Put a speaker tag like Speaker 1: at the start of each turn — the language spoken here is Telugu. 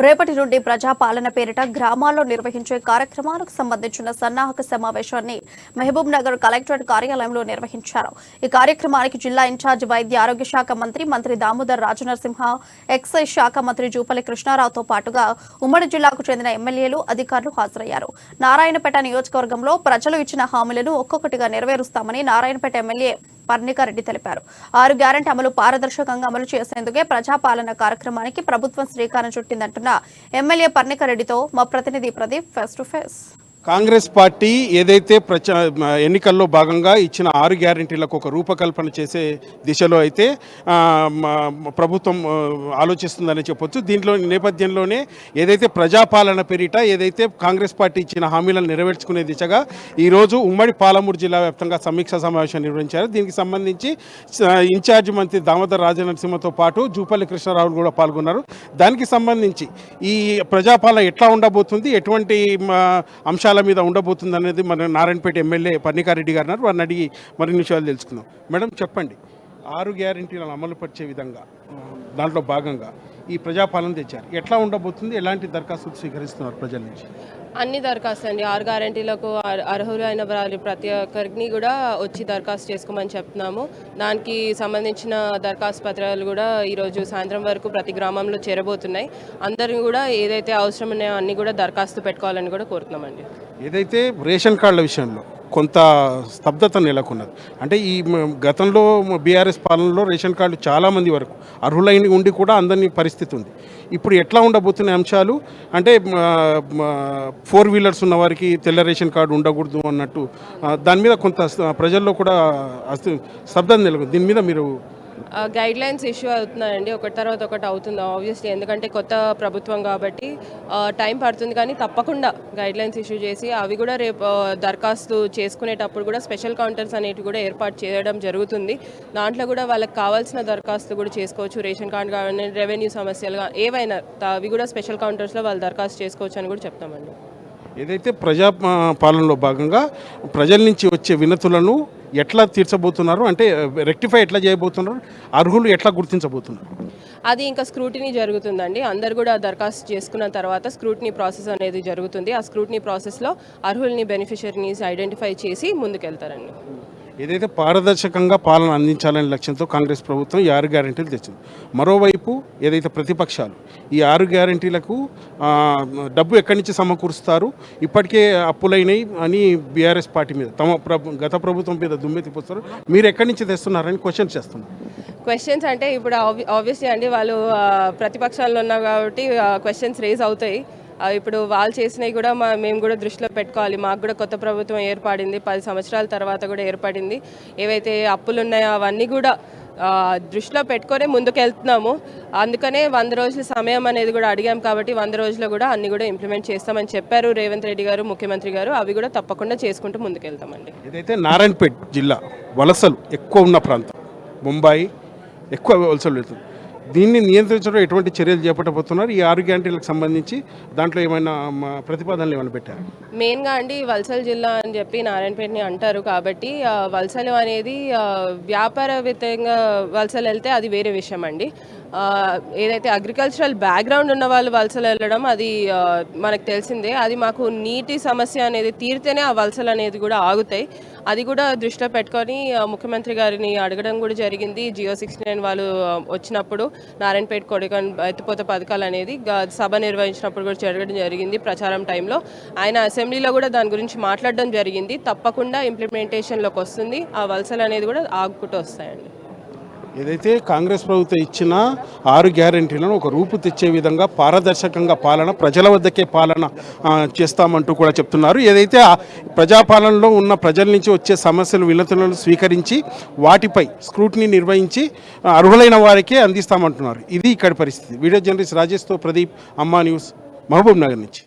Speaker 1: రేపటి నుండి ప్రజాపాలన పేరిట గ్రామాల్లో నిర్వహించే కార్యక్రమాలకు సంబంధించిన సన్నాహక సమావేశాన్ని మహబూబ్ నగర్ కలెక్టరేట్ కార్యాలయంలో నిర్వహించారు. ఈ కార్యక్రమానికి జిల్లా ఇన్ఛార్జ్ వైద్య ఆరోగ్య శాఖ మంత్రి దామోదర్ రాజనరసింహ, ఎక్సైజ్ శాఖ మంత్రి జూపల్లి కృష్ణారావుతో పాటుగా ఉమ్మడి జిల్లాకు చెందిన ఎమ్మెల్యేలు, అధికారులు హాజరయ్యారు. నారాయణపేట నియోజకవర్గంలో ప్రజలు ఇచ్చిన హామీలను ఒక్కొక్కటిగా నెరవేరుస్తామని నారాయణపేట ఎమ్మెల్యే పర్ణికారెడ్డి తెలిపారు. 6 గ్యారెంటీ అమలు పారదర్శకంగా అమలు చేసేందుకే ప్రజాపాలన కార్యక్రమానికి ప్రభుత్వం శ్రీకారం చుట్టిందంటున్న ఎమ్మెల్యే పర్ణికారెడ్డితో మా ప్రతినిధి Pradeep face to face.
Speaker 2: Congress party ఏదైతే ఎన్నికల్లో భాగంగా ఇచ్చిన 6 గ్యారెంటీలకు ఒక రూపకల్పన చేసే దిశలో అయితే ప్రభుత్వం ఆలోచిస్తుందని చెప్పొచ్చు. దీంట్లో నేపథ్యంలోనే ఏదైతే ప్రజాపాలన పేరిట ఏదైతే కాంగ్రెస్ పార్టీ ఇచ్చిన హామీలను నెరవేర్చుకునే దిశగా ఈరోజు ఉమ్మడి పాలమూరు జిల్లా వ్యాప్తంగా సమీక్షా సమావేశం నిర్వహించారు. దీనికి సంబంధించి ఇన్ఛార్జ్ మంత్రి దామోదర్ రాజనరసింహతో పాటు జూపల్లి కృష్ణారావు కూడా పాల్గొన్నారు. దానికి సంబంధించి ఈ ప్రజాపాలన ఎట్లా ఉండబోతుంది, ఎటువంటి అంశాల మీద ఉండబోతుంది అనేది మన నారాయణపేట ఎమ్మెల్యే పర్ణికారెడ్డి గారు అన్నారు. వారిని అడిగి మరిన్ని విషయాలు తెలుసుకుందాం. మేడం, చెప్పండి, 6 గ్యారెంటీలను అమలు పరిచే విధంగా దాంట్లో భాగంగా ఈ ప్రజాపాలన తెచ్చారు. ఎట్లా ఉండబోతుంది, ఎలాంటి దరఖాస్తులు స్వీకరిస్తున్నారు ప్రజల నుంచి?
Speaker 3: అన్ని దరఖాస్తు అండి. 6 గ్యారెంటీలకు అర్హులైన వారి ప్రతి ఒక్కరికి కూడా వచ్చి దరఖాస్తు చేసుకోమని చెప్తున్నాము. దానికి సంబంధించిన దరఖాస్తు పత్రాలు కూడా ఈరోజు సాయంత్రం వరకు ప్రతి గ్రామంలో చేరబోతున్నాయి. అందరినీ కూడా ఏదైతే అవసరం ఉన్నాయో అన్ని కూడా దరఖాస్తు పెట్టుకోవాలని కూడా కోరుతున్నామండి.
Speaker 2: ఏదైతే రేషన్ కార్డుల విషయంలో కొంత స్తబ్దత నెలకొన్నది. అంటే ఈ గతంలో బీఆర్ఎస్ పాలనలో రేషన్ కార్డులు చాలామంది వరకు అర్హులైన ఉండి కూడా అందని పరిస్థితి ఉంది. ఇప్పుడు ఎట్లా ఉండబోతున్న అంశాలు అంటే 4 వీలర్స్ ఉన్న వారికి తెల్ల రేషన్ కార్డు ఉండకూడదు అన్నట్టు దాని మీద కొంత ప్రజల్లో కూడా స్తబ్దత నెలకొంది. దీని మీద మీరు
Speaker 3: గైడ్ లైన్స్ ఇష్యూ అవుతున్నాయండి. ఒకటి తర్వాత ఒకటి అవుతుంది ఆబ్వియస్లీ, ఎందుకంటే కొత్త ప్రభుత్వం కాబట్టి టైం పడుతుంది. కానీ తప్పకుండా గైడ్ లైన్స్ ఇష్యూ చేసి అవి కూడా రేపు దరఖాస్తు చేసుకునేటప్పుడు కూడా స్పెషల్ కౌంటర్స్ అనేవి కూడా ఏర్పాటు చేయడం జరుగుతుంది. దాంట్లో కూడా వాళ్ళకి కావాల్సిన దరఖాస్తు కూడా చేసుకోవచ్చు. రేషన్ కార్డు కానీ రెవెన్యూ సమస్యలు ఏవైనా అవి కూడా స్పెషల్ కౌంటర్స్లో వాళ్ళు దరఖాస్తు చేసుకోవచ్చు అని కూడా చెప్తామండి.
Speaker 2: ఏదైతే ప్రజాపాలనలో భాగంగా ప్రజల నుంచి వచ్చే వినతులను ఎట్లా తీర్చబోతున్నారు, అంటే రెక్టిఫై ఎట్లా చేయబోతున్నారు, అర్హులు ఎట్లా గుర్తించబోతున్నారు?
Speaker 3: అది ఇంకా స్క్రూటినీ జరుగుతుందండి. అందరు కూడా దరఖాస్తు చేసుకున్న తర్వాత స్క్రూటినీ ప్రాసెస్ అనేది జరుగుతుంది. ఆ స్క్రూటినీ ప్రాసెస్లో అర్హుల్ని, బెనిఫిషరీస్ ఐడెంటిఫై చేసి ముందుకెళ్తారండి.
Speaker 2: ఏదైతే పారదర్శకంగా పాలన అందించాలనే లక్ష్యంతో కాంగ్రెస్ ప్రభుత్వం ఈ 6 గ్యారెంటీలు తెచ్చింది. మరోవైపు ఏదైతే ప్రతిపక్షాలు ఈ 6 గ్యారెంటీలకు డబ్బు ఎక్కడి నుంచి సమకూరుస్తారు, ఇప్పటికే అప్పులైనవి అని బీఆర్ఎస్ పార్టీ మీద గత ప్రభుత్వం మీద దుమ్మెత్తిపోస్తారు, మీరు ఎక్కడి నుంచి తెస్తున్నారని క్వశ్చన్స్ చేస్తున్నారు.
Speaker 3: క్వశ్చన్స్ అంటే ఇప్పుడు ఆబ్వియస్లీ అండి వాళ్ళు ప్రతిపక్షాల్లో ఉన్నారు కాబట్టి క్వశ్చన్స్ రేజ్ అవుతాయి. ఇప్పుడు వాళ్ళు చేసినవి కూడా మేము కూడా దృష్టిలో పెట్టుకోవాలి. మాకు కూడా కొత్త ప్రభుత్వం ఏర్పడింది, 10 సంవత్సరాల తర్వాత కూడా ఏర్పడింది. ఏవైతే అప్పులు ఉన్నాయో అవన్నీ కూడా దృష్టిలో పెట్టుకొని ముందుకెళ్తున్నాము. అందుకనే 100 రోజుల సమయం అనేది కూడా అడిగాం కాబట్టి 100 రోజుల్లో కూడా అన్ని కూడా ఇంప్లిమెంట్ చేస్తామని చెప్పారు రేవంత్ రెడ్డి గారు, ముఖ్యమంత్రి గారు. అవి కూడా తప్పకుండా చేసుకుంటూ ముందుకెళ్తామండి.
Speaker 2: ఏదైతే నారాయణపేట జిల్లా వలసలు ఎక్కువ ఉన్న ప్రాంతం, ముంబాయి ఎక్కువ వలసలు వెళ్తుంది. దీన్ని నియంత్రించడం ఎటువంటి చర్యలు చేపట్టబోతున్నారు? ఈ 6 గ్యారెంటీలకు సంబంధించి దాంట్లో ఏమైనా ప్రతిపాదనలు ఏమైనా పెట్టారు?
Speaker 3: మెయిన్గా అండి వలసల జిల్లా అని చెప్పి నారాయణపేటని అంటారు కాబట్టి వలసలు అనేది వ్యాపారవేత్తంగా వలసలు వెళ్తే అది వేరే విషయం అండి. ఏదైతే అగ్రికల్చరల్ బ్యాక్గ్రౌండ్ ఉన్న వాళ్ళు వలసలు వెళ్ళడం అది మనకు తెలిసిందే. అది మాకు నీటి సమస్య అనేది తీరితేనే ఆ వలసలు అనేది కూడా ఆగుతాయి. అది కూడా దృష్టిలో పెట్టుకొని ముఖ్యమంత్రి గారిని అడగడం కూడా జరిగింది. జియో 69 వాళ్ళు వచ్చినప్పుడు నారాయణపేట కొడికన్ ఎత్తిపోత పథకాలు అనేది సభ నిర్వహించినప్పుడు కూడా జరగడం జరిగింది. ప్రచారం టైంలో ఆయన అసెంబ్లీలో కూడా దాని గురించి మాట్లాడడం జరిగింది. తప్పకుండా ఇంప్లిమెంటేషన్లోకి వస్తుంది. ఆ వలసలు అనేది కూడా ఆగుకుంటూ వస్తాయండి.
Speaker 2: ఏదైతే కాంగ్రెస్ ప్రభుత్వం ఇచ్చిన 6 గ్యారెంటీలను ఒక రూపు తెచ్చే విధంగా పారదర్శకంగా పాలన, ప్రజల వద్దకే పాలన చేస్తామంటూ కూడా చెప్తున్నారు. ఏదైతే ప్రజాపాలనలో ఉన్న ప్రజల నుంచి వచ్చే సమస్యలు, వినతులను స్వీకరించి వాటిపై స్క్రూటినీ నిర్వహించి అర్హులైన వారికే అందిస్తామంటున్నారు. ఇది ఇక్కడి పరిస్థితి. వీడియో జర్నలిస్ట్ రాజేష్తో ప్రదీప్, అమ్మా న్యూస్, మహబూబ్ నగర్ నుంచి.